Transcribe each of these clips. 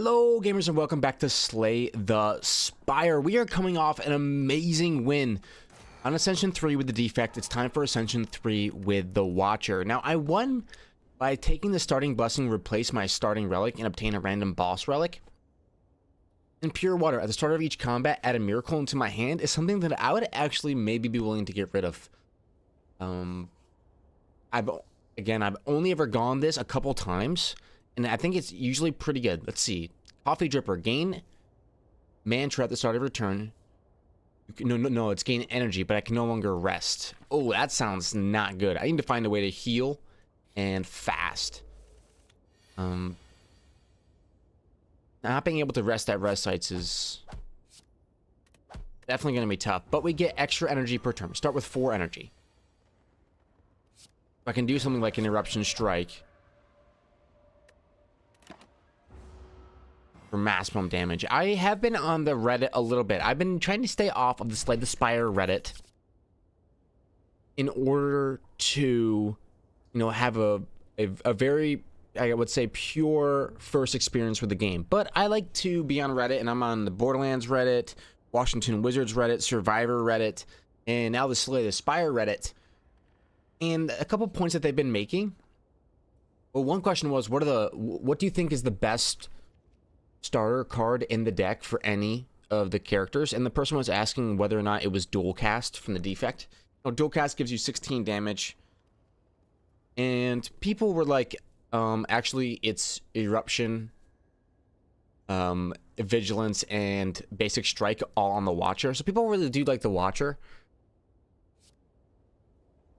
Hello gamers and welcome back to Slay the Spire. We are coming off an amazing win on Ascension 3 with the defect. It's time for Ascension 3 with the Watcher. Now I won by taking the starting blessing, replace my starting relic, and obtain a random boss relic. And Pure Water at the start of each combat, add a miracle into my hand is something that I would actually maybe be willing to get rid of. I've only ever gone this a couple times, and I think it's usually pretty good. Let's see. Coffee Dripper. Gain mantra at the start of return. No, it's gain energy, but I can no longer rest. Oh, that sounds not good. I need to find a way to heal and fast. Not being able to rest at rest sites is definitely going to be tough, but we get extra energy per turn. Start with 4 energy. If I can do something like an Eruption Strike for maximum damage. I have been on the Reddit a little bit. I've been trying to stay off of the Slay the Spire Reddit in order to, have a very, I would say, pure first experience with the game. But I like to be on Reddit, and I'm on the Borderlands Reddit, Washington Wizards Reddit, Survivor Reddit, and now the Slay the Spire Reddit. And a couple points that they've been making. Well, one question was, what do you think is the best starter card in the deck for any of the characters? And the person was asking whether or not it was dual cast from the defect. Dual cast gives you 16 damage, and people were like, actually it's Eruption, Vigilance, and Basic Strike all on the Watcher. So people really do like the Watcher.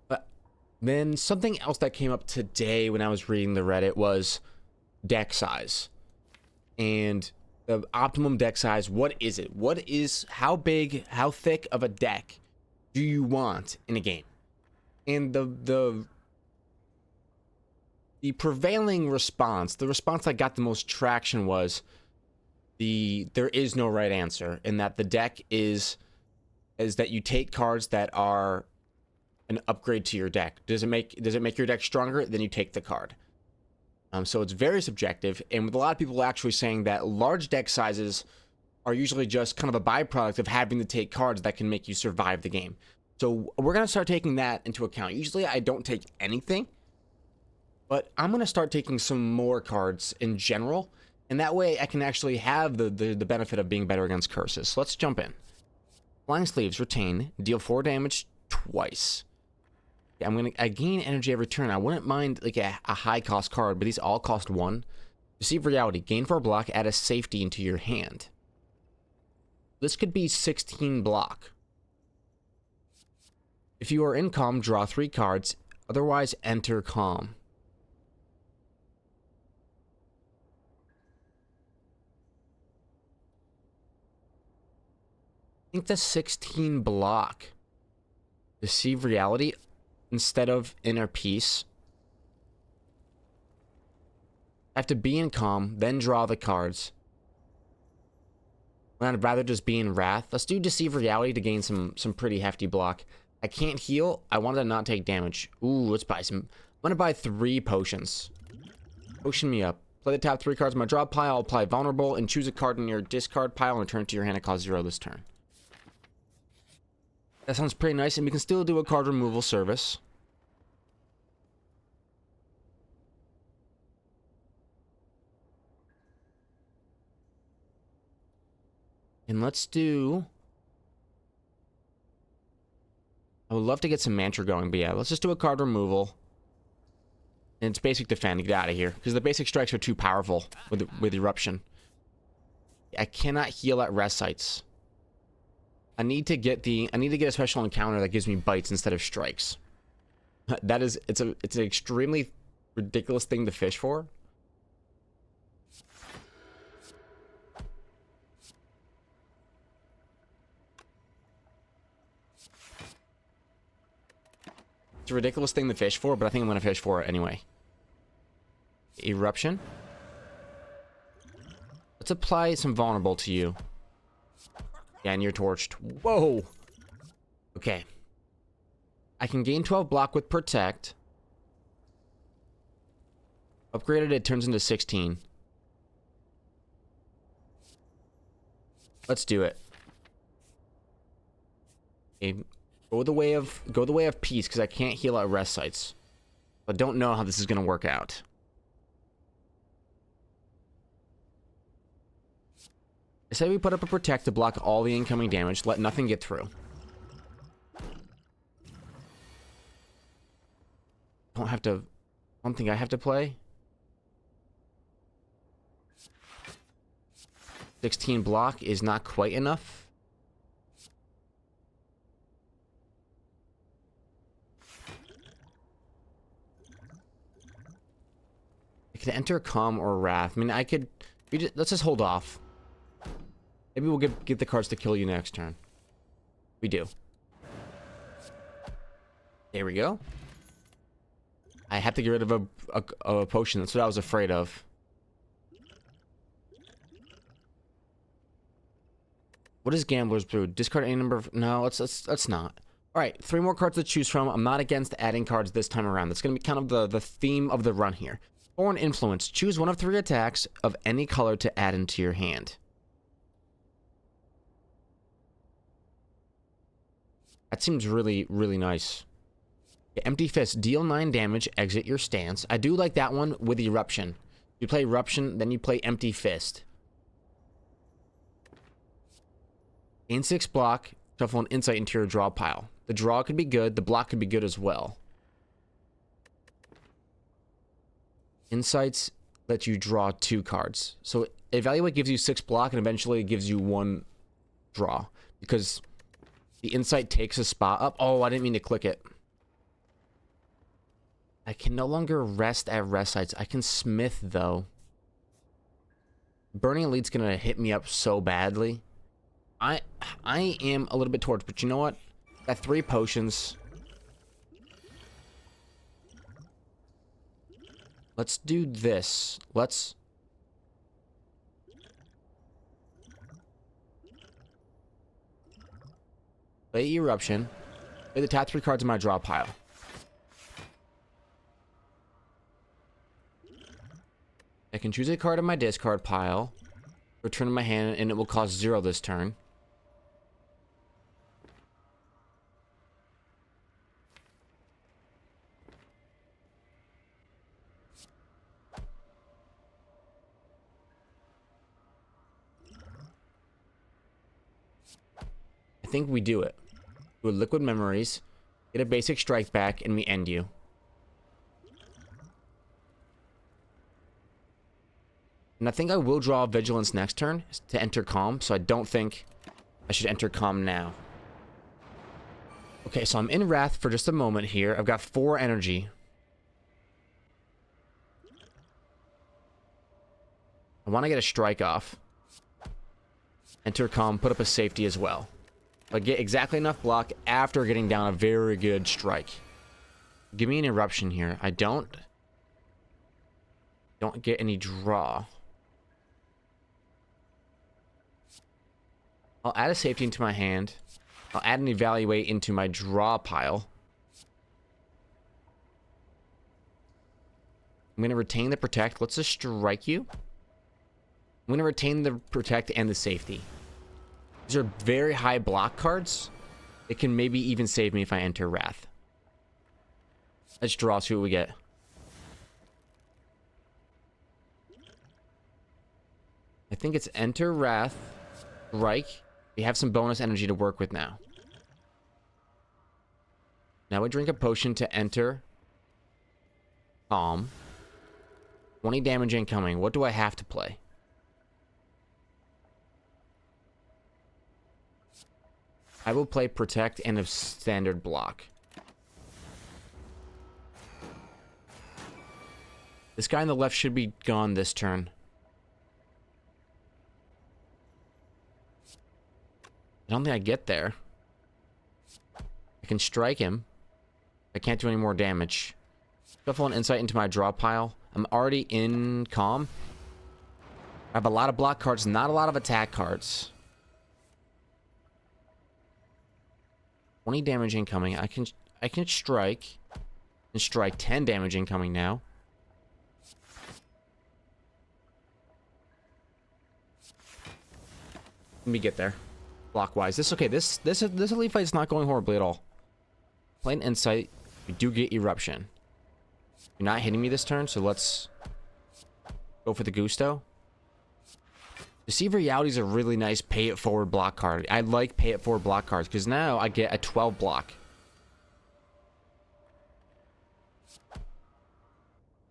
But then something else that came up today when I was reading the Reddit was deck size. And the optimum deck size, what is it? How big, how thick of a deck do you want in a game? And the prevailing response, the response that got the most traction was there is no right answer, and that the deck is that you take cards that are an upgrade to your deck. Does it make your deck stronger? Then you take the card. So it's very subjective, and with a lot of people actually saying that large deck sizes are usually just kind of a byproduct of having to take cards that can make you survive the game. So we're going to start taking that into account. Usually I don't take anything, but I'm going to start taking some more cards in general, and that way I can actually have the benefit of being better against curses. So let's jump in. Flying Sleeves, retain, deal 4 damage twice. I gain energy every turn. I wouldn't mind like a high cost card, but these all cost 1. Deceive Reality, gain 4 block, add a safety into your hand. This could be 16 block. If you are in calm, draw 3 cards. Otherwise, enter calm. I think that's 16 block. Deceive Reality instead of Inner Peace. I have to be in calm, then draw the cards. I'd rather just be in Wrath. Let's do Deceive Reality to gain some pretty hefty block. I can't heal. I wanted to not take damage. Ooh, let's buy some. I'm gonna buy 3 potions. Potion me up. Play the top 3 cards in my draw pile. Apply Vulnerable and choose a card in your discard pile and return it to your hand and cost 0 this turn. That sounds pretty nice, and we can still do a card removal service. And let's do... I would love to get some mantra going, but yeah, let's just do a card removal. And it's basic defend to get out of here, because the basic strikes are too powerful with Eruption. I cannot heal at rest sites. I need to get a special encounter that gives me bites instead of strikes. It's an extremely ridiculous thing to fish for. It's a ridiculous thing to fish for, but I think I'm going to fish for it anyway. Eruption. Let's apply some vulnerable to you. Yeah, and you're torched. Whoa! Okay. I can gain 12 block with Protect. Upgraded, it turns into 16. Let's do it. Okay. Go the way of peace, because I can't heal at rest sites. I don't know how this is gonna work out. I say we put up a protect to block all the incoming damage, let nothing get through. Don't think I have to play. 16 block is not quite enough. I could enter Calm or Wrath. I mean, I could... let's just hold off. Maybe we'll get the cards to kill you next turn. We do. There we go. I have to get rid of a potion. That's what I was afraid of. What is Gambler's Brew? Discard any number of... No, let's not. Alright, 3 more cards to choose from. I'm not against adding cards this time around. That's going to be kind of the theme of the run here. Foreign Influence. Choose one of 3 attacks of any color to add into your hand. That seems really, really nice. Empty Fist. Deal 9 damage. Exit your stance. I do like that one with Eruption. You play Eruption, then you play Empty Fist. Gain 6 block. Shuffle an Insight into your draw pile. The draw could be good. The block could be good as well. Insights let you draw 2 cards. So Evaluate gives you 6 block and eventually it gives you 1 draw. Because the Insight takes a spot up. Oh, I didn't mean to click it. I can no longer rest at rest sites. I can smith, though. Burning Elite's gonna hit me up so badly. I am a little bit torched, but you know what? Got 3 potions. Let's do this. Let's... play Eruption. Play the top 3 cards in my draw pile. I can choose a card in my discard pile, return to my hand, and it will cost 0 this turn. I think we do it. Do a Liquid Memories, get a basic strike back, and we end you. And I think I will draw Vigilance next turn to enter Calm, so I don't think I should enter Calm now. Okay, so I'm in Wrath for just a moment here. I've got 4 energy. I want to get a strike off. Enter Calm, put up a safety as well. But get exactly enough block after getting down a very good strike. Give me an Eruption here. I don't get any draw. I'll add a safety into my hand. I'll add an Evaluate into my draw pile. I'm going to retain the Protect. Let's just strike you. I'm going to retain the Protect and the safety. These are very high block cards. It can maybe even save me if I enter Wrath. Let's draw, see what we get. I think it's enter Wrath, strike. We have some bonus energy to work with now. Now we drink a potion to enter Calm. 20 damage incoming. What do I have to play? I will play Protect and a standard block. This guy on the left should be gone this turn. I don't think I get there. I can strike him. I can't do any more damage. Shuffle an Insight into my draw pile. I'm already in Calm. I have a lot of block cards, not a lot of attack cards. 20 damage incoming. I can strike. And strike 10 damage incoming now. Let me get there. Blockwise. This elite fight's not going horribly at all. Plain insight. We do get eruption. You're not hitting me this turn, so let's go for the gusto. Deceive Reality is a really nice pay it forward block card. I like pay it forward block cards because now I get a 12 block.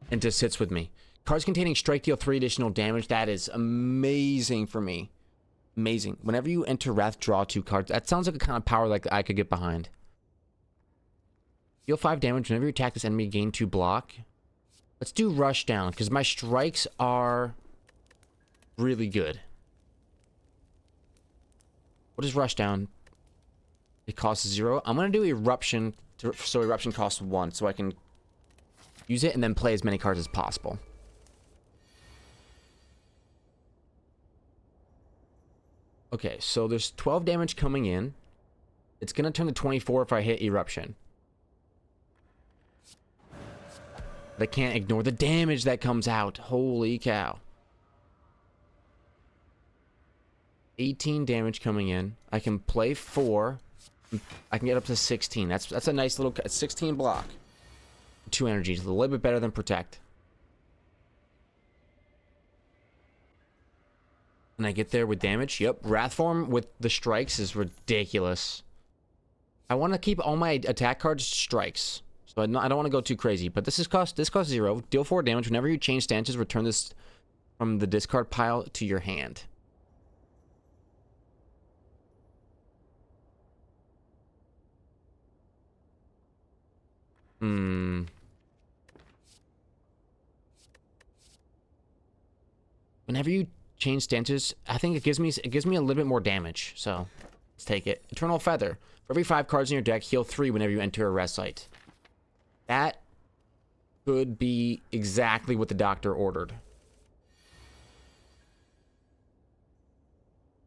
And just sits with me. Cards containing strike deal 3 additional damage. That is amazing for me. Amazing. Whenever you enter Wrath, draw 2 cards. That sounds like a kind of power like I could get behind. Deal 5 damage whenever you attack this enemy, gain 2 block. Let's do Rush Down because my strikes are really good. What is Rush Down? It costs 0. I'm going to do Eruption, so Eruption costs 1, so I can use it and then play as many cards as possible. Okay, so there's 12 damage coming in. It's going to turn to 24 if I hit Eruption. But I can't ignore the damage that comes out. Holy cow. 18 damage coming in. I can play 4. I can get up to 16. That's a nice little 16 block. 2 energies, a little bit better than Protect. And I get there with damage. Yep, Wrath Form with the strikes is ridiculous. I want to keep all my attack cards strikes, so I don't want to go too crazy. But this costs 0. Deal 4 damage whenever you change stances. Return this from the discard pile to your hand. Whenever you change stances, I think it gives me a little bit more damage. So let's take it. Eternal Feather. For every 5 cards in your deck, heal 3 whenever you enter a rest site. That could be exactly what the doctor ordered.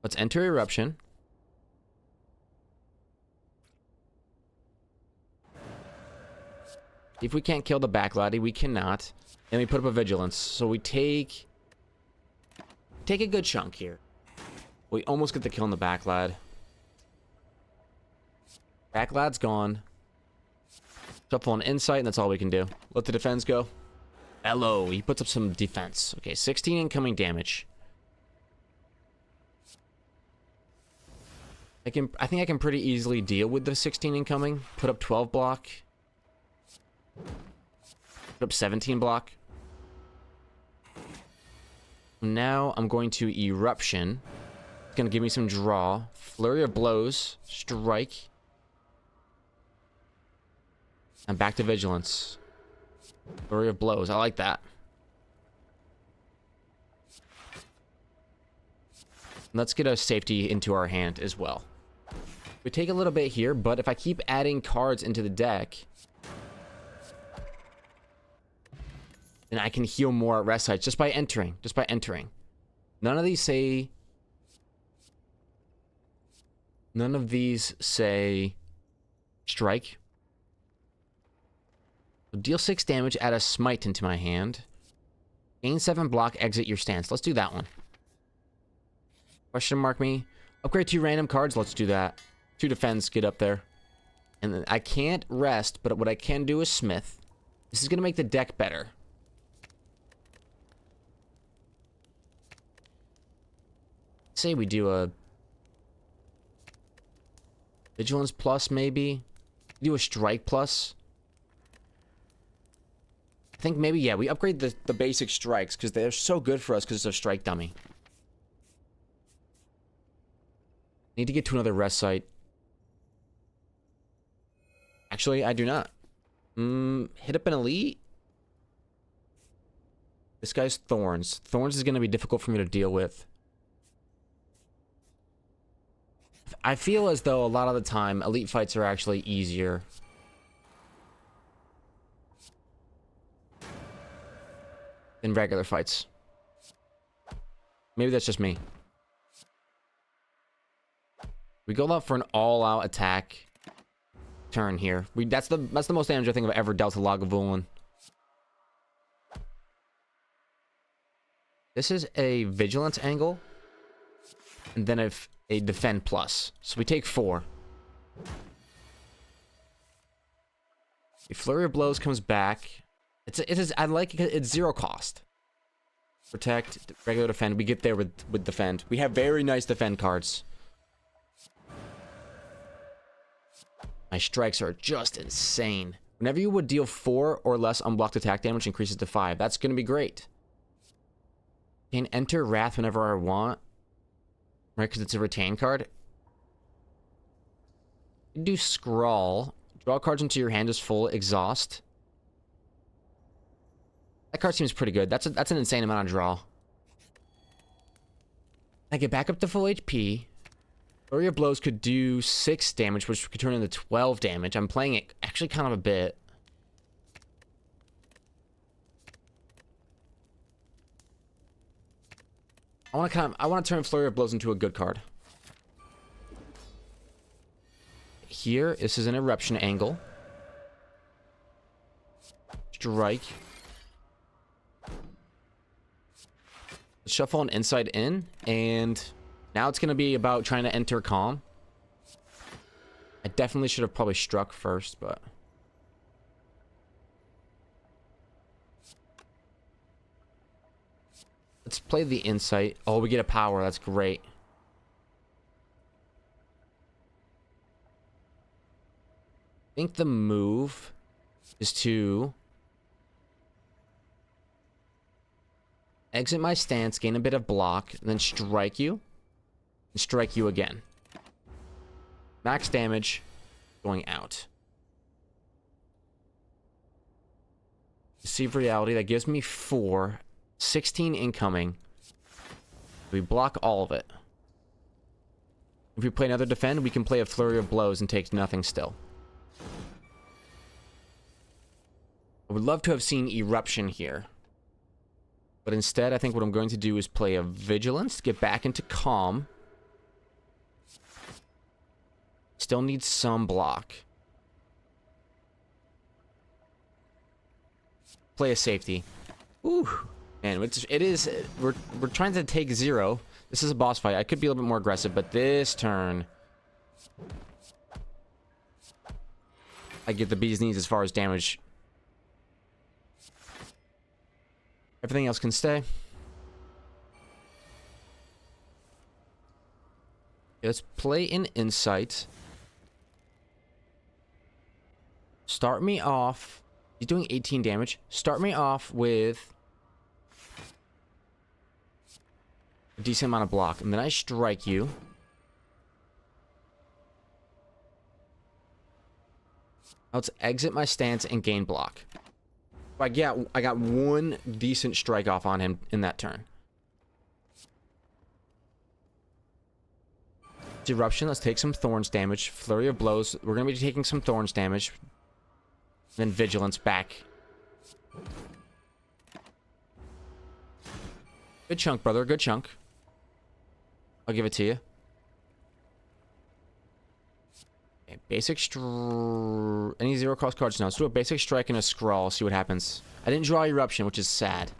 Let's enter Eruption. If we can't kill the Backlady, we cannot. And we put up a Vigilance. So we take a good chunk here. We almost get the kill on the Backlad. Backlad's gone. Shuffle an Insight, and that's all we can do. Let the defense go. Hello, he puts up some defense. Okay, 16 incoming damage. I think I can pretty easily deal with the 16 incoming. Put up 12 block. Put up 17 block. Now I'm going to Eruption. It's going to give me some draw. Flurry of Blows. Strike. And back to Vigilance. Flurry of Blows. I like that. Let's get a safety into our hand as well. We take a little bit here, but if I keep adding cards into the deck, then I can heal more at rest sites just by entering. None of these say strike. So deal 6 damage, add a smite into my hand. Gain 7 block, exit your stance. Let's do that one. Question mark me. Upgrade 2 random cards. Let's do that. 2 defense, get up there. And then I can't rest, but what I can do is smith. This is going to make the deck better. Say we do a Vigilance plus, maybe. Do a Strike plus. I think maybe, yeah, we upgrade the basic strikes because they're so good for us because it's a strike dummy. Need to get to another rest site. Actually, I do not. Hit up an elite. This guy's Thorns. Thorns is going to be difficult for me to deal with. I feel as though a lot of the time, elite fights are actually easier. Than regular fights. Maybe that's just me. We go out for an all-out attack turn here. That's the most damage I think I've ever dealt to Lagavulin. This is a Vigilance angle. And then if a defend plus. So we take 4. The Flurry of Blows comes back. I like it. It's 0 cost. Protect, regular defend. We get there with defend. We have very nice defend cards. My strikes are just insane. Whenever you would deal 4 or less unblocked attack damage, increases to 5. That's going to be great. Can enter Wrath whenever I want. Right, because it's a retain card. You do Scrawl. Draw cards into your hand as full. Exhaust. That card seems pretty good. That's an insane amount of draw. I get back up to full HP. Flurry of Blows could do 6 damage, which could turn into 12 damage. I'm playing it actually kind of a bit. I want to turn Flurry of Blows into a good card. Here, this is an eruption angle. Strike. Shuffle an Insight in, and now it's going to be about trying to enter Calm. I definitely should have probably struck first, but... Let's play the Insight. Oh, we get a power. That's great. I think the move is to exit my stance, gain a bit of block, and then strike you. And strike you again. Max damage going out. Deceive Reality. That gives me 4. 16 incoming. We block all of it. If we play another defend, we can play a Flurry of Blows and take nothing still. I would love to have seen Eruption here. But instead, I think what I'm going to do is play a Vigilance, get back into Calm. Still need some block. Play a safety. Ooh. Man, we're trying to take 0. This is a boss fight. I could be a little bit more aggressive, but this turn, I get the bee's knees as far as damage. Everything else can stay. Let's play an Insight. Start me off. He's doing 18 damage. Start me off with a decent amount of block, and then I strike you. Let's exit my stance and gain block. I got 1 decent strike off on him in that turn. Eruption, let's take some Thorns damage. Flurry of Blows, we're going to be taking some Thorns damage. Then Vigilance back. Good chunk, brother, good chunk. I'll give it to you. Okay, basic any 0 cost cards? No, let's do a basic strike and a scrawl, see what happens. I didn't draw Eruption, which is sad.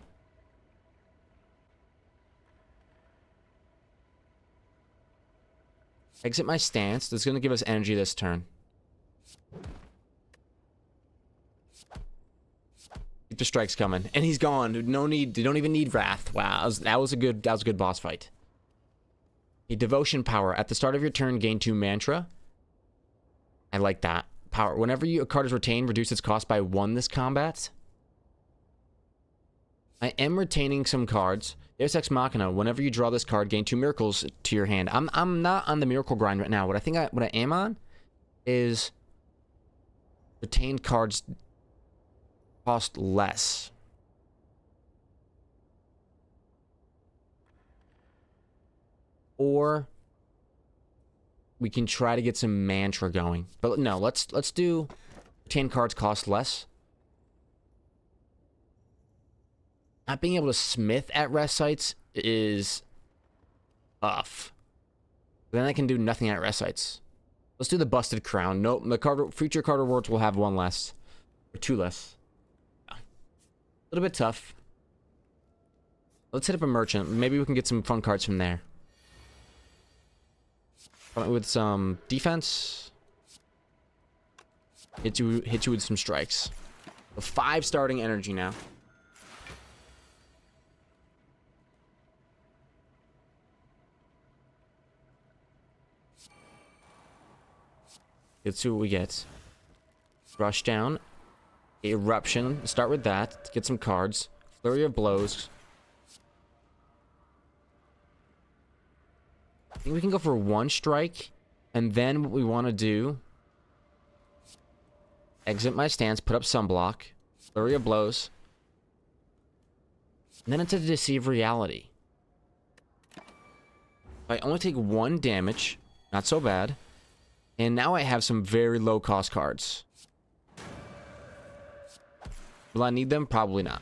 Exit my stance. That's going to give us energy this turn. Keep the strikes coming. And he's gone. No need. You don't even need Wrath. Wow, that was a good boss fight. A Devotion Power. At the start of your turn, gain 2 mantra. I like that. Power. Whenever a card is retained, reduce its cost by 1 this combat. I am retaining some cards. Deus Ex Machina. Whenever you draw this card, gain 2 miracles to your hand. I'm not on the miracle grind right now. What I am on is retained cards cost less. Or we can try to get some mantra going. But no, let's do retained cards cost less. Not being able to smith at rest sites is tough. Then I can do nothing at rest sites. Let's do the Busted Crown. Nope, the future card rewards will have 1 less. Or 2 less. Yeah. A little bit tough. Let's hit up a merchant. Maybe we can get some fun cards from there. With some defense. Hit you with some strikes. So 5 starting energy now. Let's see what we get. Rush down. Eruption. Start with that. Get some cards. Flurry of blows. I think we can go for 1 strike. And then what we want to do... Exit my stance. Put up sunblock. Flurry of blows. And then into Deceive Reality. I only take 1 damage. Not so bad. And now I have some very low cost cards. Will I need them? Probably not.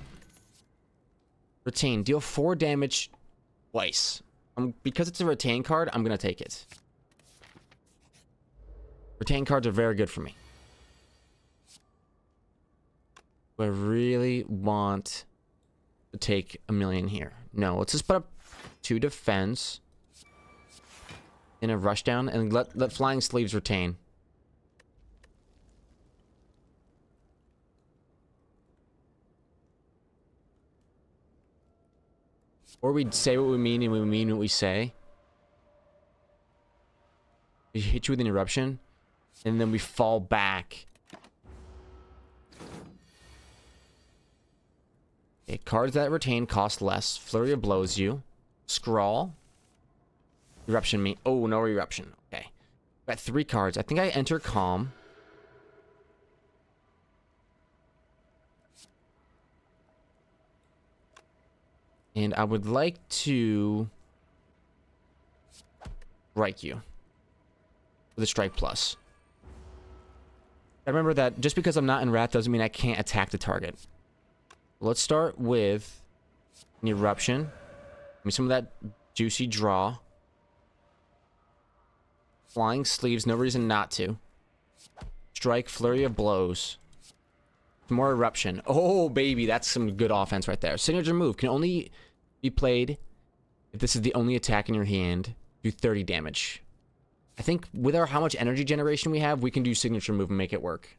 Retain. Deal 4 damage twice. Because it's a retain card, I'm going to take it. Retain cards are very good for me. Do I really want to take a million here? No, let's just put up 2 defense. In a rush down and let Flying Sleeves retain. Or we say what we mean and we mean what we say. We hit you with an eruption and then we fall back. Okay, cards that retain cost less. Flurry of blows you. Scrawl. Eruption me. Oh, no eruption. Okay. Got 3 cards. I think I enter Calm. And I would like to strike you with a strike plus. I remember that just because I'm not in Wrath doesn't mean I can't attack the target. Let's start with an eruption. Give me some of that juicy draw. Flying Sleeves, no reason not to. Strike, Flurry of Blows. More eruption. Oh, baby, that's some good offense right there. Signature move can only be played if this is the only attack in your hand. Do 30 damage. I think with how much energy generation we have, we can do signature move and make it work.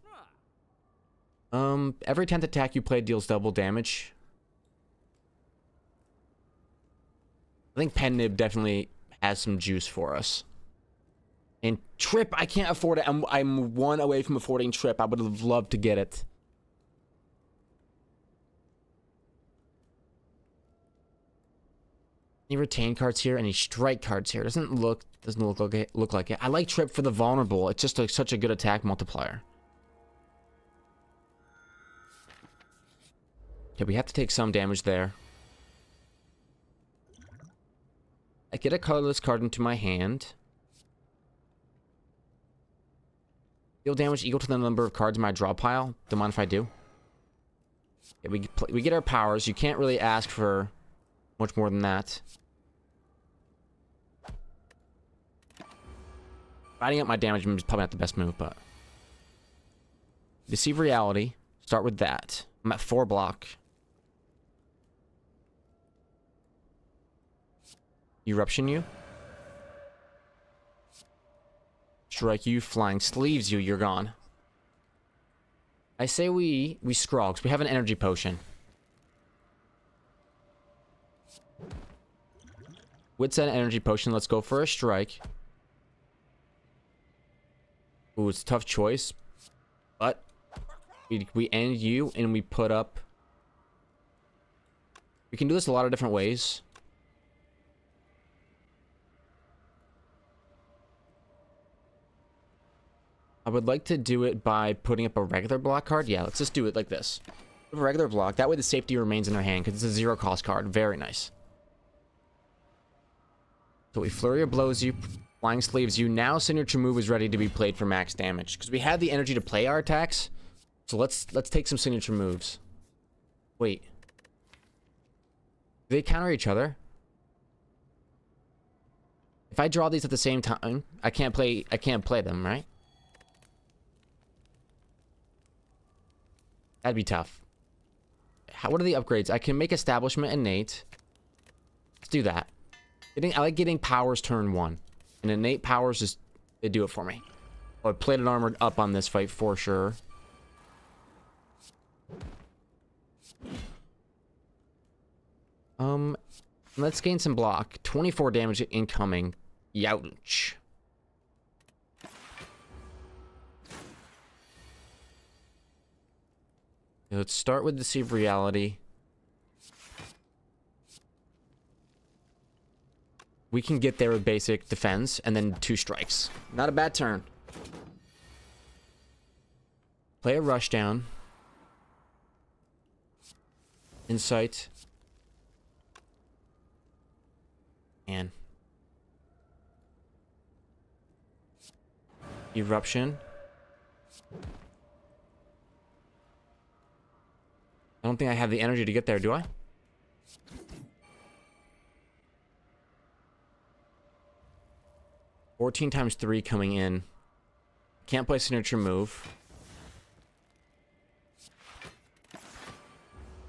Every 10th attack you play deals double damage. I think Pen Nib definitely has some juice for us. And Trip, I can't afford it. I'm 1 away from affording Trip. I would have loved to get it. Any retain cards here? Any strike cards here? Doesn't look like it. I like Trip for the vulnerable. It's just such a good attack multiplier. Okay, we have to take some damage there. I get a colorless card into my hand. Deal damage equal to the number of cards in my draw pile. Don't mind if I do. Okay, we get our powers. You can't really ask for much more than that. Fighting up my damage is probably not the best move, but... Deceive Reality. Start with that. I'm at 4 block. Eruption you. Strike you. Flying Sleeves you. You're gone. I say we scrawl, because we have an energy potion. With that energy potion, let's go for a strike. Ooh, it's a tough choice. But we end you and we put up... We can do this a lot of different ways. I would like to do it by putting up a regular block card. Yeah, let's just do it like this. A regular block. That way the safety remains in their hand because it's a 0 cost card. Very nice. So we Flurry of Blows you. Flying Sleeves you. Now signature move is ready to be played for max damage. Because we had the energy to play our attacks. So let's take some signature moves. Wait. Do they counter each other? If I draw these at the same time, I can't play them, right? That'd be tough. What are the upgrades? I can make Establishment innate. Let's do that. I like getting powers turn 1. And innate powers just, they do it for me. Oh, I plated armored up on this fight for sure. Let's gain some block. 24 damage incoming. Youch. Let's start with Deceive Reality. We can get there with basic defense and then 2 strikes. Not a bad turn. Play a rush down. Insight. And Eruption. I don't think I have the energy to get there, do I? $14 times 3 coming in. Can't play signature move.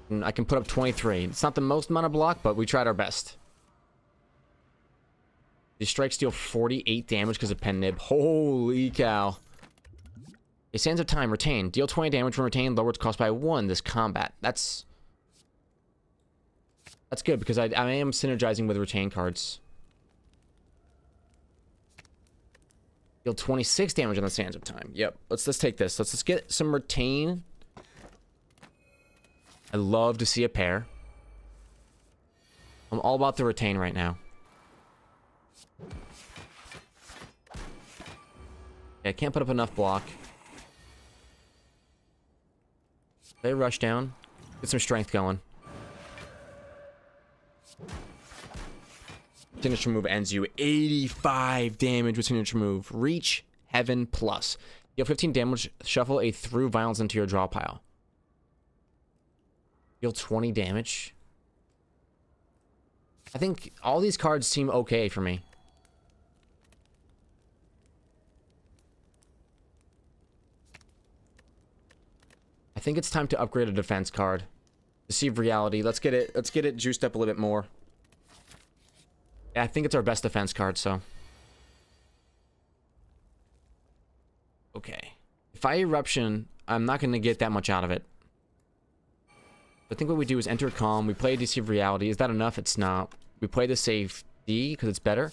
And I can put up 23. It's not the most amount of block, but we tried our best. These strikes deal 48 damage because of Pen Nib. Holy cow. A Sands of Time, retain. Deal 20 damage when retained, lower its cost by 1 this combat. That's good because I am synergizing with retain cards. Deal 26 damage on the Sands of Time. Yep. Let's take this. Let's get some retain. I love to see a pair. I'm all about the retain right now. Yeah, I can't put up enough block. They rush down. Get some strength going. Signature move ends you. 85 damage with signature move. Reach Heaven Plus. Deal 15 damage. Shuffle a Through Violence into your draw pile. Deal 20 damage. I think all these cards seem okay for me. I think it's time to upgrade a defense card. Deceive Reality. Let's get it juiced up a little bit more. Yeah, I think it's our best defense card, so. Okay. If I Eruption, I'm not going to get that much out of it. I think what we do is enter Calm. We play Deceive Reality. Is that enough? It's not. We play the save D because it's better.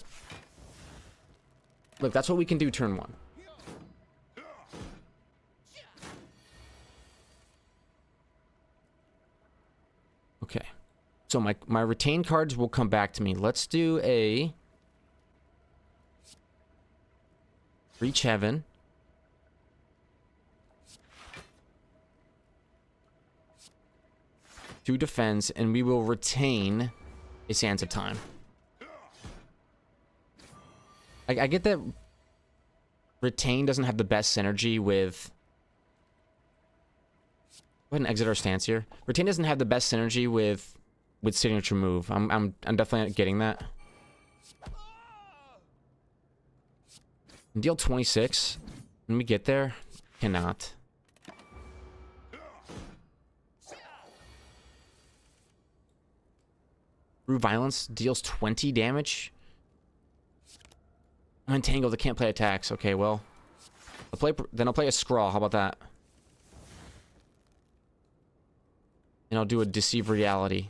Look, that's what we can do turn 1. Okay. So my retain cards will come back to me. Let's do a Reach Heaven. To defense, and we will retain a Sands of Time. I get that retain doesn't have the best synergy with. Go ahead and exit our stance here. Retain doesn't have the best synergy with signature move. I'm definitely not getting that. Deal 26. When we get there, cannot. Through Violence deals 20 damage. I'm entangled. I can't play attacks. Okay, well, I'll play a Scrawl. How about that? And I'll do a Deceive Reality.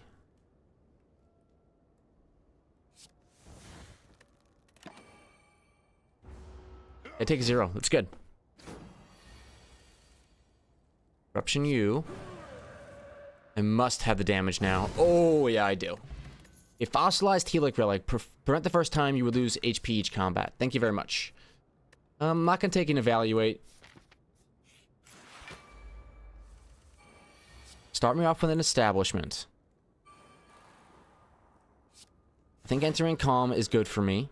I take 0. That's good. Eruption U. I must have the damage now. Oh, yeah, I do. A Fossilized Helic Relic. Prevent the first time you would lose HP each combat. Thank you very much. I'm not going to take an Evaluate. Start me off with an Establishment. I think entering Calm is good for me.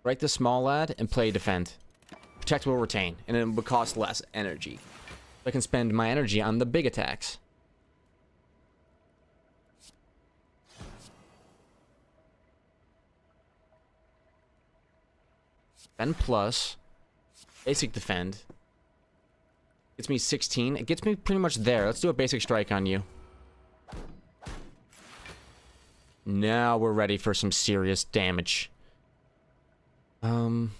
Write the Small Lad and play Defend. Protect will retain, and it will cost less energy. I can spend my energy on the big attacks. Defend plus. Basic Defend. Gets me 16. It gets me pretty much there. Let's do a Basic Strike on you. Now we're ready for some serious damage. I don't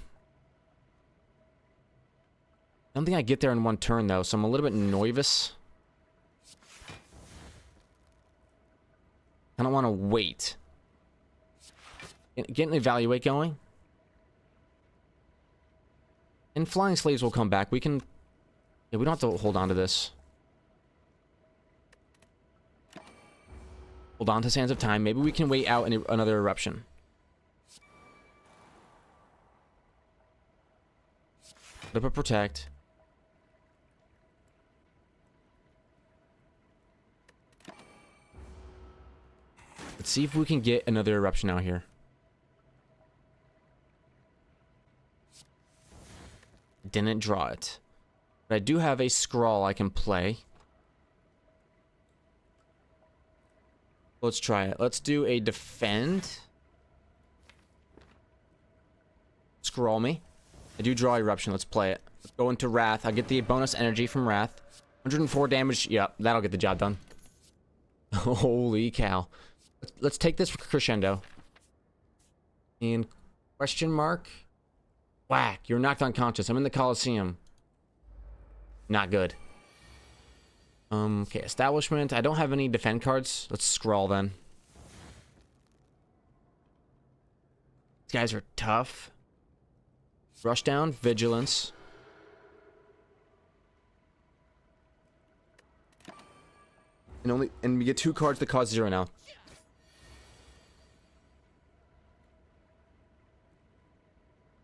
think I get there in one turn, though, so I'm a little bit nervous. I don't want to wait. Get an evaluate going. And flying slaves will come back. We can... Yeah, we don't have to hold on to this. Hold on to Sands of Time. Maybe we can wait out another eruption. Put up a protect. Let's see if we can get another eruption out here. Didn't draw it. But I do have a scrawl I can play. Let's try it. Let's do a defend. Scroll me. I do draw eruption. Let's play it. Let's go into Wrath. I get the bonus energy from Wrath. 104 damage. Yep, that'll get the job done. Holy cow. Let's take this crescendo. And question mark. Whack. You're knocked unconscious. I'm in the Coliseum. Not good. Okay, establishment. I don't have any defend cards. Let's scroll then. These guys are tough. Rush down, vigilance. And we get 2 cards that cost 0 now.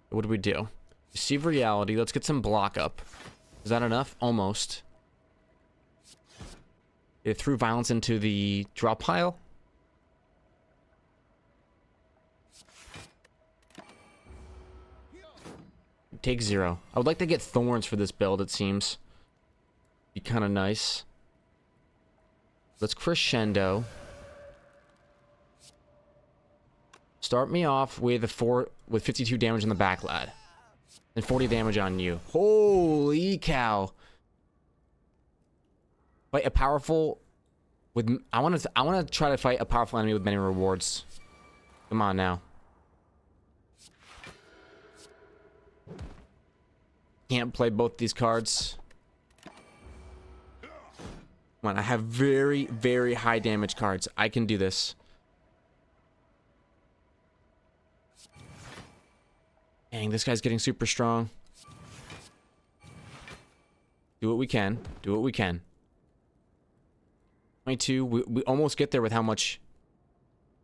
What do we do? Receive reality. Let's get some block up. Is that enough? Almost. It threw violence into the drop pile. Take 0. I would like to get thorns for this build, it seems. Be kind of nice. Let's crescendo. Start me off with 52 damage on the back lad. And 40 damage on you. Holy cow. Fight a powerful with I want to try to fight a powerful enemy with many rewards. Come on now. Can't play both these cards. Come on, I have very, very high damage cards. I can do this. Dang, this guy's getting super strong. Do what we can. Do what we can. 22. We almost get there with how much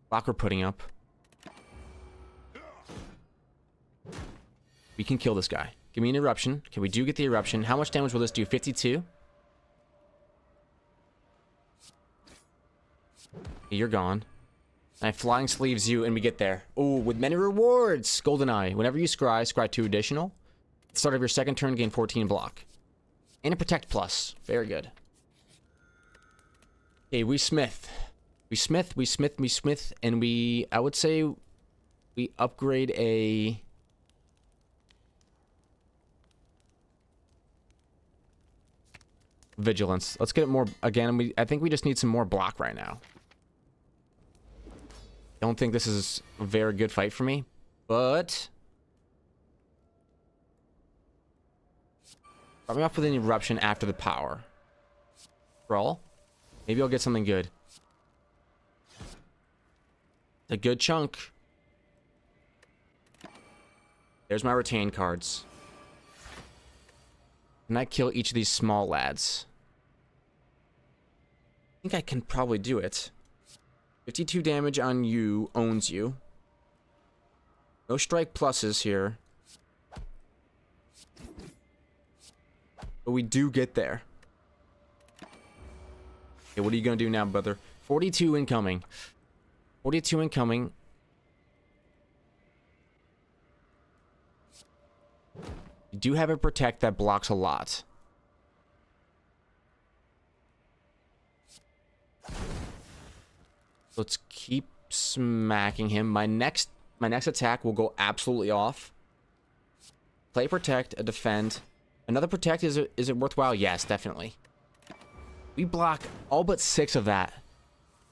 block we're putting up. We can kill this guy. Give me an eruption. Okay, we do get the eruption. How much damage will this do? 52? Okay, you're gone. And I flying sleeves you, and we get there. Oh, with many rewards! Goldeneye. Whenever you scry 2 additional. At the start of your second turn, gain 14 block. And a protect plus. Very good. Okay, we smith. We smith, and we... I would say we upgrade a... Vigilance. Let's get it more... Again, I think we just need some more block right now. Don't think this is a very good fight for me, but... Start me off with an eruption after the power. Roll. Maybe I'll get something good. A good chunk. There's my retained cards. Can I kill each of these small lads? I think I can probably do it. 52 damage on you owns you. No strike pluses here. But we do get there. Okay, what are you gonna do now, brother? 42 incoming. 42 incoming. You do have a protect that blocks a lot. Let's keep smacking him. My next attack will go absolutely off. Play protect, a defend. Another protect, is it worthwhile? Yes, definitely. We block all but 6 of that.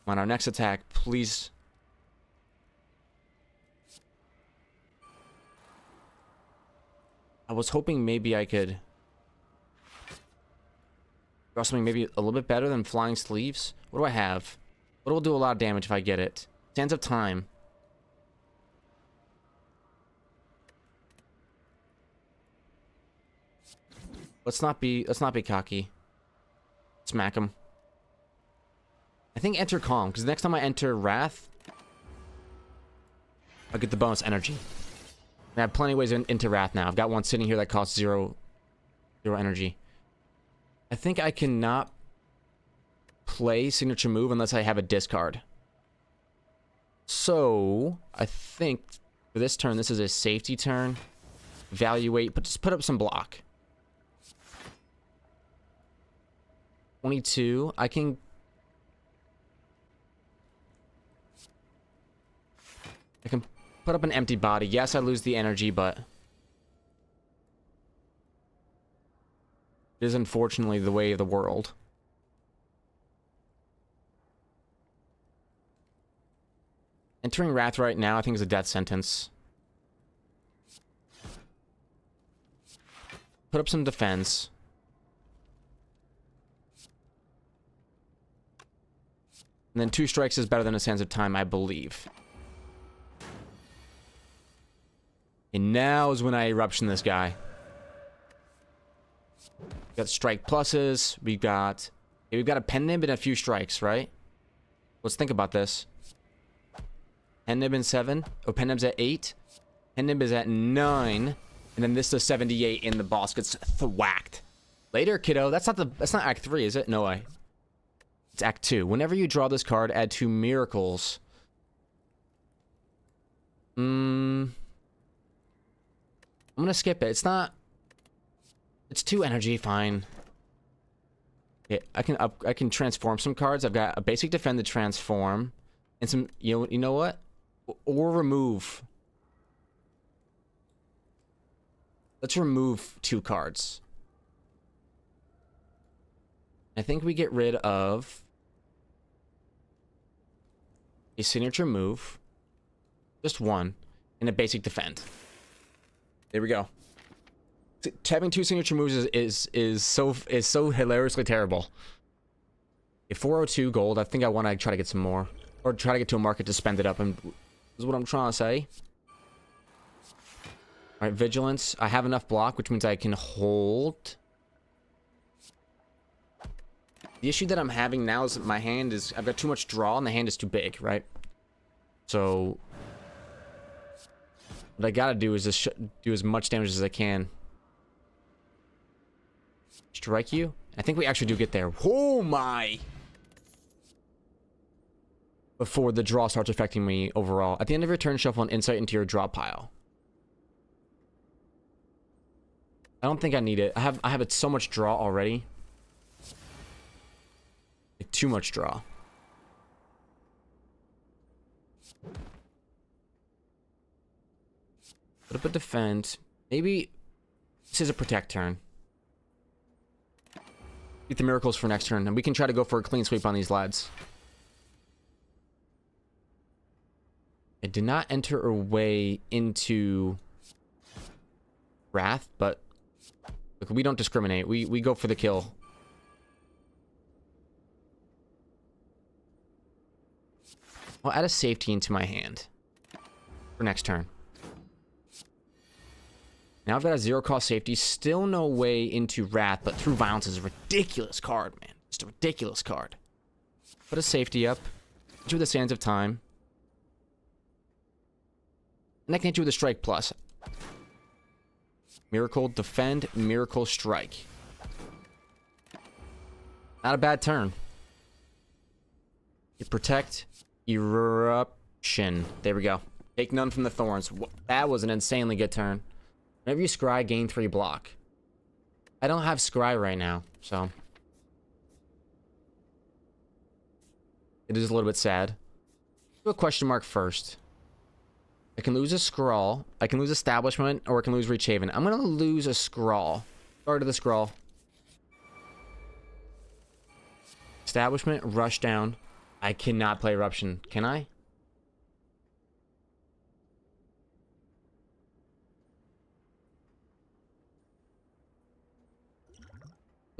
On our next attack, please was hoping maybe I could draw something maybe a little bit better than Flying Sleeves. What do I have? What will do a lot of damage if I get it? Sands of Time. Let's not be cocky. Smack him. I think enter Calm, because next time I enter Wrath, I'll get the bonus energy. I have plenty of ways into Wrath now. I've got one sitting here that costs zero energy. I think I cannot play signature move unless I have a discard. So, I think for this turn, this is a safety turn. Evaluate, but just put up some block. 22. I can put up an empty body. Yes, I lose the energy, but it is unfortunately the way of the world. Entering Wrath right now, I think, is a death sentence. Put up some defense. And then 2 strikes is better than a Sands of Time, I believe. And now is when I eruption this guy. We got strike pluses. We've got a pen nib and a few strikes, right? Let's think about this. Pen nib in 7. Oh, pen nib's at 8. Pen nib is at 9. And then this is 78 and the boss gets thwacked. Later, kiddo. That's not Act 3, is it? No way. It's Act 2. Whenever you draw this card, add 2 miracles. I'm gonna skip it. It's 2 energy, fine. Okay, I can transform some cards. I've got a basic defend to transform. And some, you know what? Or remove. Let's remove 2 cards. I think we get rid of a signature move, just 1, and a basic defend. There we go. Having 2 signature moves is so hilariously terrible. A 402 gold. I think I want to try to get some more, or try to get to a market to spend it up. And is what I'm trying to say. All right, vigilance. I have enough block, which means I can hold. The issue that I'm having now is that my hand is... I've got too much draw and the hand is too big, right? So... what I gotta do is just do as much damage as I can. Strike you? I think we actually do get there. Oh my! Before the draw starts affecting me overall. At the end of your turn, shuffle an insight into your draw pile. I don't think I need it. I have so much draw already. Like, too much draw. Put up a defend. Maybe this is a protect turn. Get the miracles for next turn, and we can try to go for a clean sweep on these lads. I did not enter a way into Wrath, but look, we don't discriminate. We go for the kill. I'll add a safety into my hand for next turn. Now I've got a 0-cost safety. Still no way into Wrath, but Through Violence is a ridiculous card, man. Just a ridiculous card. Put a safety up. Hit you with the Sands of Time. And I can hit you with a Strike Plus. Miracle, defend, miracle, strike. Not a bad turn. You protect, eruption. There we go. Take none from the thorns. That was an insanely good turn. Whenever you scry, gain 3 block. I don't have scry right now, so it is a little bit sad. Do a question mark first. I can lose a scrawl. I can lose establishment, or I can lose Reach Haven. I'm gonna lose a scrawl. Start of the scrawl. Establishment, rush down. I cannot play eruption. Can I?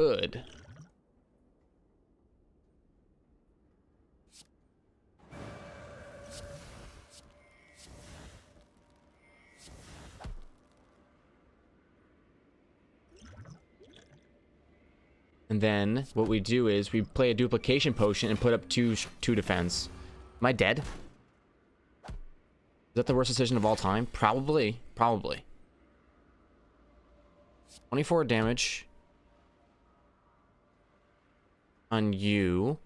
Good. And then what we do is we play a duplication potion and put up two defense. Am I dead? Is that the worst decision of all time? Probably. Probably. 24 damage on you.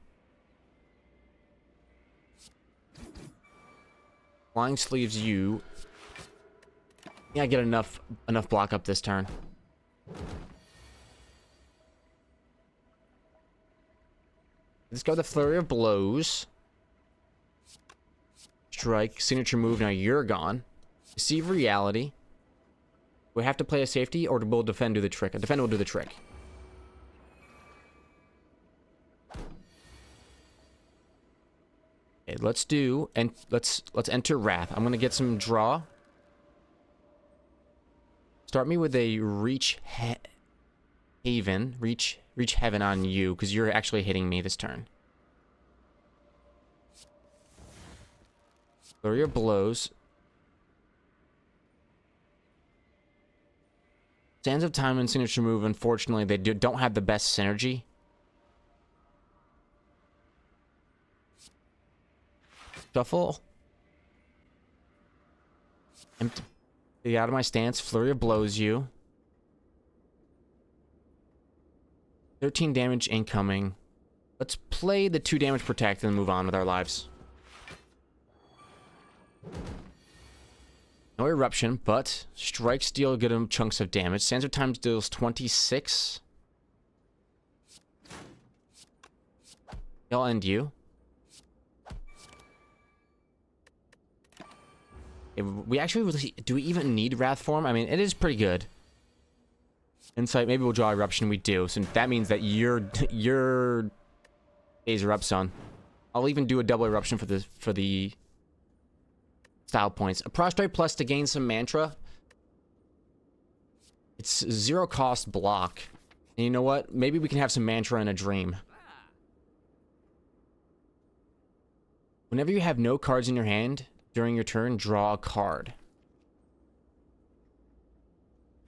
Flying sleeves you. Yeah, I get enough block up this turn. Let's go with the Flurry of Blows. Strike, signature move, now you're gone. Deceive Reality. We have to play a safety, or will defend do the trick? A defend will do the trick. Okay, let's do, and let's enter Wrath. I'm gonna get some draw. Start me with a Reach Heaven on you, because you're actually hitting me this turn. Flurry of Blows. Sands of Time and signature move, unfortunately, they don't have the best synergy. Shuffle. Empty. Get out of my stance. Flurry of Blows you. 13 damage incoming. Let's play the 2 damage protect and move on with our lives. No eruption, but strikes deal good chunks of damage. Sands of Time deals 26. I'll end you. We actually do we even need Wrath form? I mean, it is pretty good. Insight, maybe we'll draw eruption. We do, so that means that your days are up, son. I'll even do a double eruption for the style points. A prostrate plus to gain some mantra. It's 0 cost block. And you know what? Maybe we can have some mantra in a dream. Whenever you have no cards in your hand during your turn, draw a card.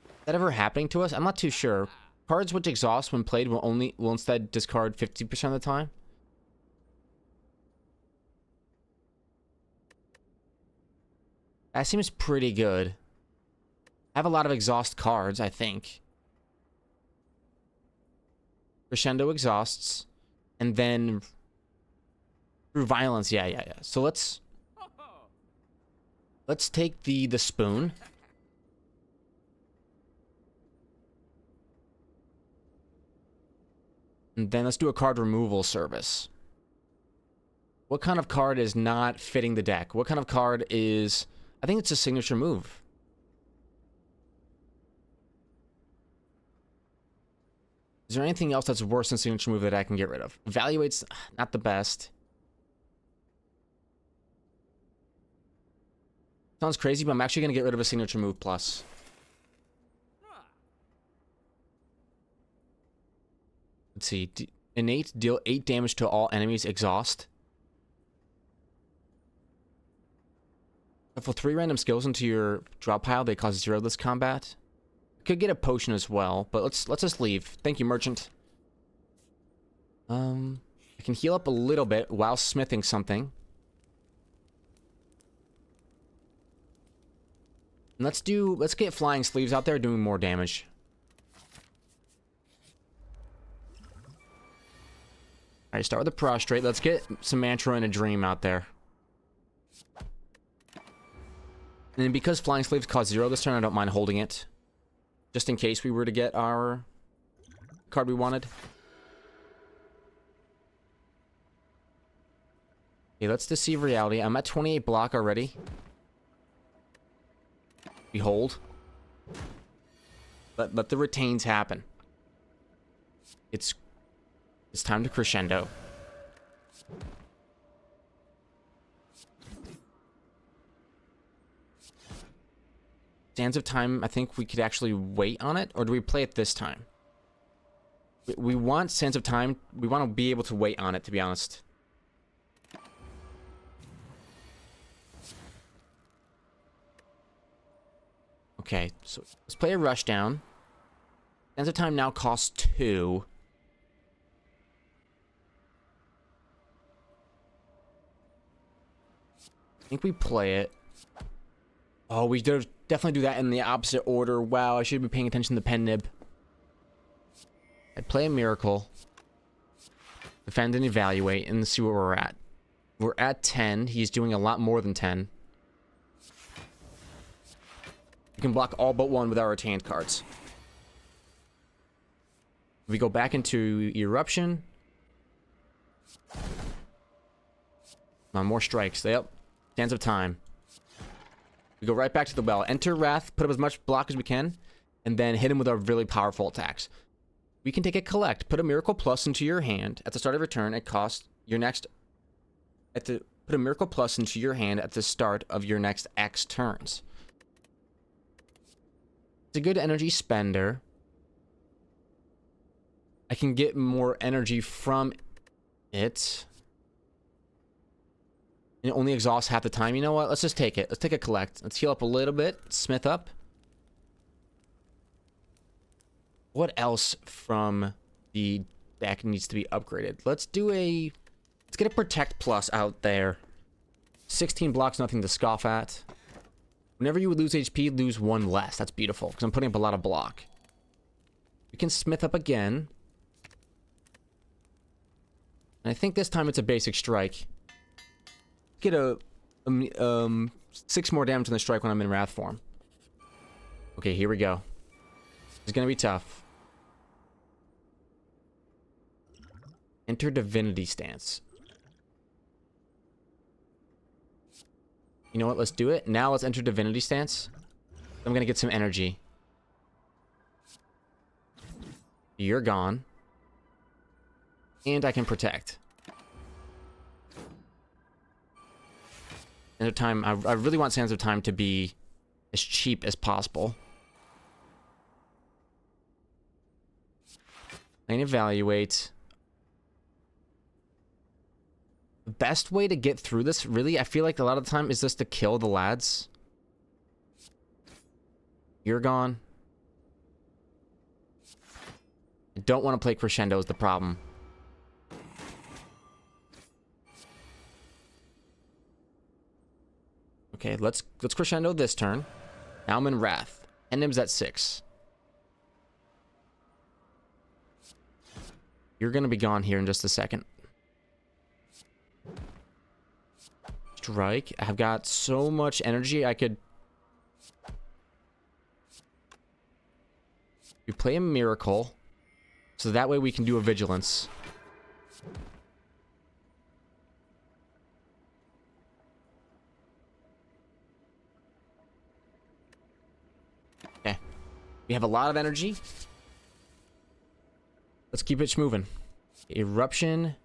Is that ever happening to us? I'm not too sure. Cards which exhaust when played will instead discard 50% of the time. That seems pretty good. I have a lot of exhaust cards, I think. Crescendo exhausts. And then through violence, yeah. So let's take the spoon. And then let's do a card removal service. What kind of card is not fitting the deck? What kind of card is... I think it's a signature move. Is there anything else that's worse than signature move that I can get rid of? Evaluate's not the best. Sounds crazy, but I'm actually going to get rid of a signature move plus. Let's see. Innate, deal 8 damage to all enemies, exhaust. Shuffle 3 random skills into your drop pile. They cause 0 this combat. Could get a potion as well, but let's just leave. Thank you, merchant. I can heal up a little bit while smithing something. And let's get flying sleeves out there doing more damage. Alright, start with the prostrate. Let's get some mantra and a dream out there. And then because flying sleeves cost 0 this turn, I don't mind holding it. Just in case we were to get our card we wanted. Okay, let's deceive reality. I'm at 28 block already. Behold. Let the retains happen. It's time to crescendo. Sands of Time, I think we could actually wait on it, or do we play it this time? We want Sands of Time. We want to be able to wait on it, to be honest. Okay, so let's play a Rushdown. Sands of Time now costs 2. I think we play it. Oh, we definitely do that in the opposite order. Wow, I should be paying attention to the pen nib. I'd play a Miracle. Defend and Evaluate and see where we're at. We're at 10. He's doing a lot more than 10. We can block all but 1 with our retained cards. We go back into Eruption. More strikes. Yep. Sands of Time. We go right back to the well. Enter Wrath, put up as much block as we can, and then hit him with our really powerful attacks. We can take a Collect. Put a Miracle Plus into your hand at the start of your turn. It costs your next... put a Miracle Plus into your hand at the start of your next X turns. It's a good energy spender. I can get more energy from it. And it only exhausts half the time. You know what? Let's just take it. Let's take a Collect. Let's heal up a little bit. Smith up. What else from the deck needs to be upgraded? Let's get a Protect Plus out there. 16 blocks, nothing to scoff at. Whenever you would lose HP, lose 1 less. That's beautiful, because I'm putting up a lot of block. We can Smith up again. And I think this time it's a basic strike. Get a 6 more damage on the strike when I'm in Wrath form. Okay, here we go. It's gonna be tough. Enter Divinity Stance. You know what? Let's do it. Now let's enter Divinity Stance. I'm gonna get some energy. You're gone. And I can protect. Sands of Time. I really want Sands of Time to be as cheap as possible. I can Evaluate. The best way to get through this, really, I feel like a lot of the time is just to kill the lads. You're gone. I don't want to play Crescendo is the problem. Okay, let's Crescendo this turn. Now I'm in Wrath. Enim's at 6. You're gonna be gone here in just a second. Strike. I've got so much energy I could... We play a Miracle. So that way we can do a Vigilance. Okay. We have a lot of energy. Let's keep it moving. Eruption.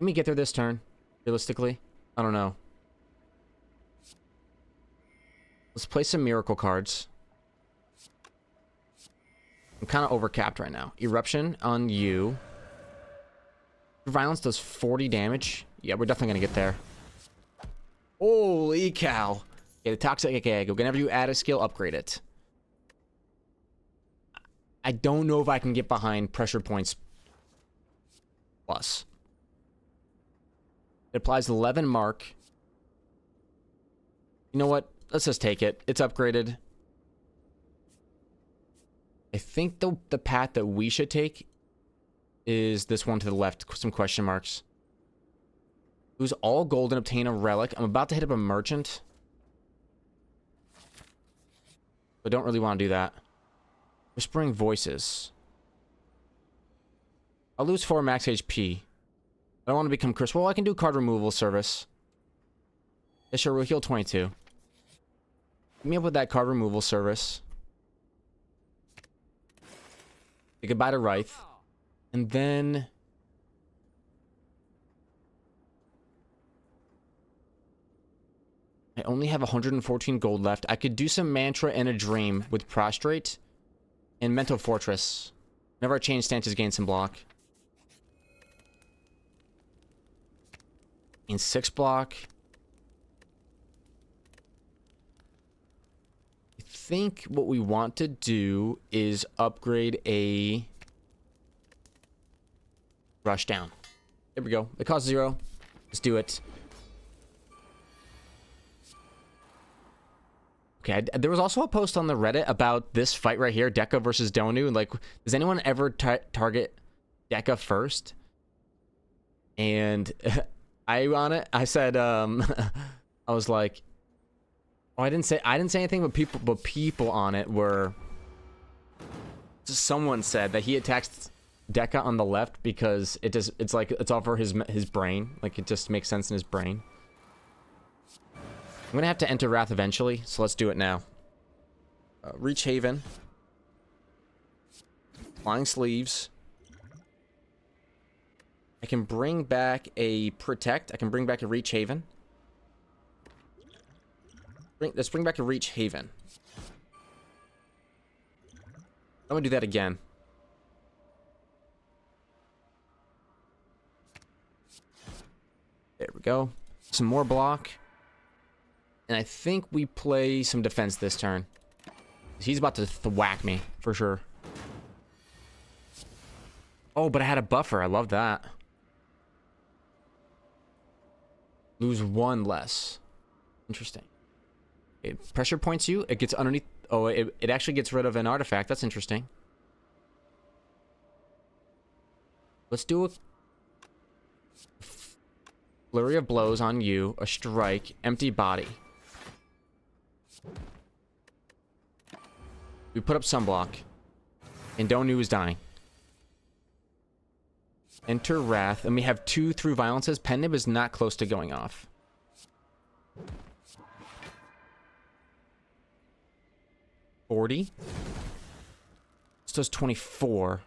Let me get there this turn. Realistically. I don't know. Let's play some Miracle cards. I'm kind of overcapped right now. Eruption on you. Violence does 40 damage. Yeah, we're definitely going to get there. Holy cow. Okay, the Toxic Egg. Whenever you add a skill, upgrade it. I don't know if I can get behind Pressure Points Plus. It applies 11 mark. You know what? Let's just take it. It's upgraded. I think the path that we should take is this one to the left. Some question marks. Lose all gold and obtain a relic. I'm about to hit up a merchant. But don't really want to do that. Whispering Voices. I'll lose 4 max HP. I don't want to become cursed. Well, I can do card removal service. Yeah, sure, we'll heal 22. Get me up with that card removal service. Say goodbye to Wraith. And then... I only have 114 gold left. I could do some Mantra and a Dream with Prostrate and Mental Fortress. Whenever I change stances, gain some block. In 6 block. I think what we want to do is upgrade a rush down. There we go. It costs 0. Let's do it. Okay, there was also a post on the Reddit about this fight right here, Deca versus Donu. Like, does anyone ever target Deca first? And I said, I was like, oh, I didn't say anything, but people on it were. Someone said that he attacks Deca on the left because it's like it's all for his brain. Like, it just makes sense in his brain. I'm gonna have to enter Wrath eventually, so let's do it now. Reach Haven. Flying Sleeves. I can bring back a Protect. I can bring back a Reach Haven. Let's bring back a Reach Haven. I'm gonna do that again. There we go. Some more block. And I think we play some defense this turn. He's about to whack me, for sure. Oh, but I had a buffer. I love that. Lose 1 less. Interesting. It pressure points you. It gets underneath. Oh, it actually gets rid of an artifact. That's interesting. Let's do a flurry of blows on you. A strike. Empty body. We put up sunblock. And Donu is dying. Enter Wrath. And we have 2 through violences. Pen Nib is not close to going off. $40. This does 24.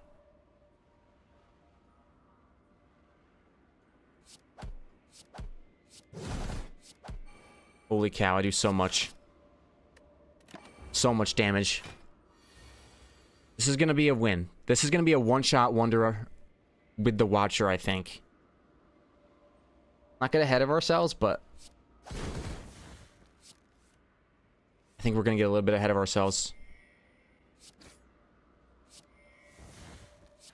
Holy cow, I do so much. So much damage. This is going to be a win. This is going to be a one-shot wonder with the Watcher, I think. Not get ahead of ourselves, but I think we're going to get a little bit ahead of ourselves.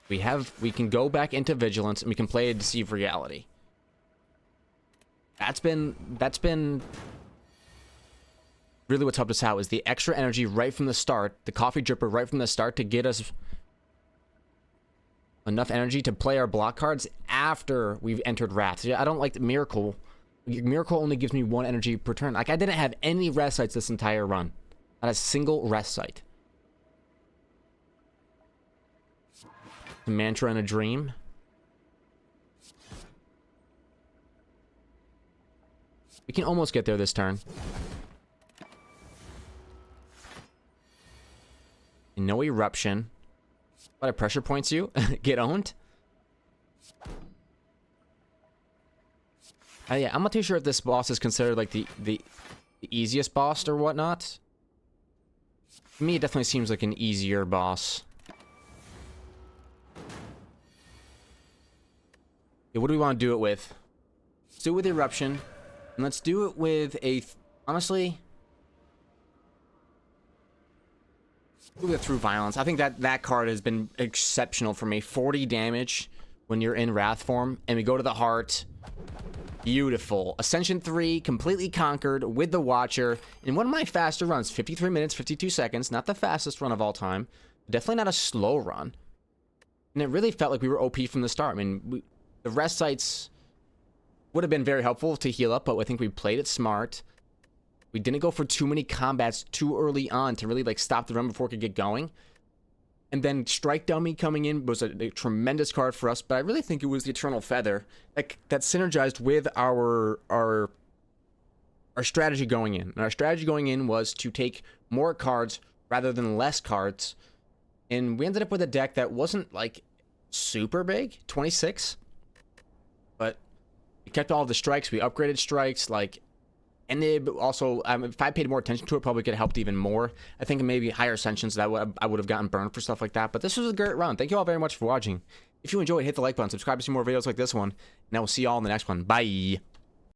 We can go back into Vigilance and we can play a Deceive Reality. That's been really what's helped us out is the extra energy right from the start, the coffee dripper right from the start to get us enough energy to play our block cards after we've entered Wrath. Yeah, I don't like the Miracle. Miracle only gives me 1 energy per turn. Like, I didn't have any rest sites this entire run. Not a single rest site. A Mantra and a Dream. We can almost get there this turn. And no Eruption. But it pressure points you. Get owned. Yeah, I'm not too sure if this boss is considered like the easiest boss or whatnot. To me, it definitely seems like an easier boss. Yeah, what do we want to do it with? Let's do it with Eruption. And let's do it with a... Honestly... do it through Violence. I think that card has been exceptional for me. 40 damage when you're in Wrath form. And we go to the heart. Beautiful. Ascension 3, completely conquered with the Watcher. In one of my faster runs. 53 minutes, 52 seconds. Not the fastest run of all time. Definitely not a slow run. And it really felt like we were OP from the start. I mean, the rest sites would have been very helpful to heal up, but I think we played it smart. We didn't go for too many combats too early on to really like stop the run before it could get going. And then Strike Dummy coming in was a tremendous card for us, but I really think it was the Eternal Feather that synergized with our strategy going in. And our strategy going in was to take more cards rather than less cards. And we ended up with a deck that wasn't like super big, 26. But we kept all of the strikes, we upgraded strikes, like And it also, if I paid more attention to it, probably could have helped even more. I think maybe higher Ascensions, that I would have gotten burned for stuff like that. But this was a great run. Thank you all very much for watching. If you enjoyed, hit the like button, subscribe to see more videos like this one, and I will see you all in the next one. Bye.